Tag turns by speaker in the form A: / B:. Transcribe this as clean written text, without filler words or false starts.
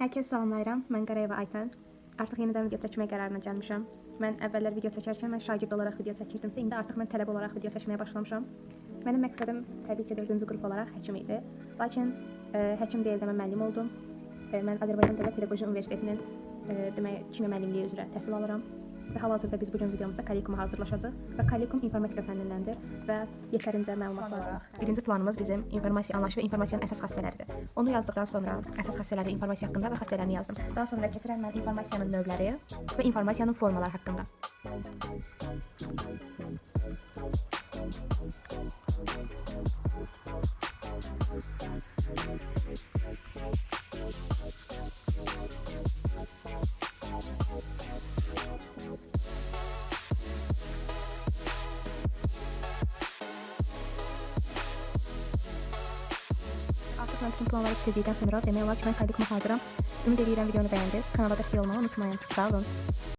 A: Herkese salamlayıram. Mən Qarayeva Aytən. Artıq yenidən video çəkməyə qərarına gəlmişəm. Mən əvvəllər video çəkərkən mən şagird olaraq video çəkirdimsə, indi artıq mən tələbə olaraq video çəkməyə başlamışam. Mənim məqsədim təbii ki, 4-cü qrup olaraq həkim idi. Lakin həkim deyildə mən müəllim oldum. Mən Azərbaycan Dövlət Pedaqoji Universitetinin demək kimya müəllimliyi üzrə təhsil alıram. Və hal-hazırda biz bu gün videomuzda kollegiuma hazırlaşacağıq və kollegium informatika fənnindəndir və yetərincə məlumat var. Birinci planımız bizim informasiya anlayışı və informasiyanın əsas xassələridir. Onu yazdıqdan sonra əsas xassələri informasiya haqqında və xassələrini yazdım. Daha sonra keçirəm mən informasiyanın növləri və informasiyanın formaları haqqında. Artıq mən bütün planları bitirdikdən sonra demək olar ki, mən kollegiuma hazıram. Ümid edirəm videonu bəyəndiniz. Kanala dəstək olmağı unutmayın. Sağ olun.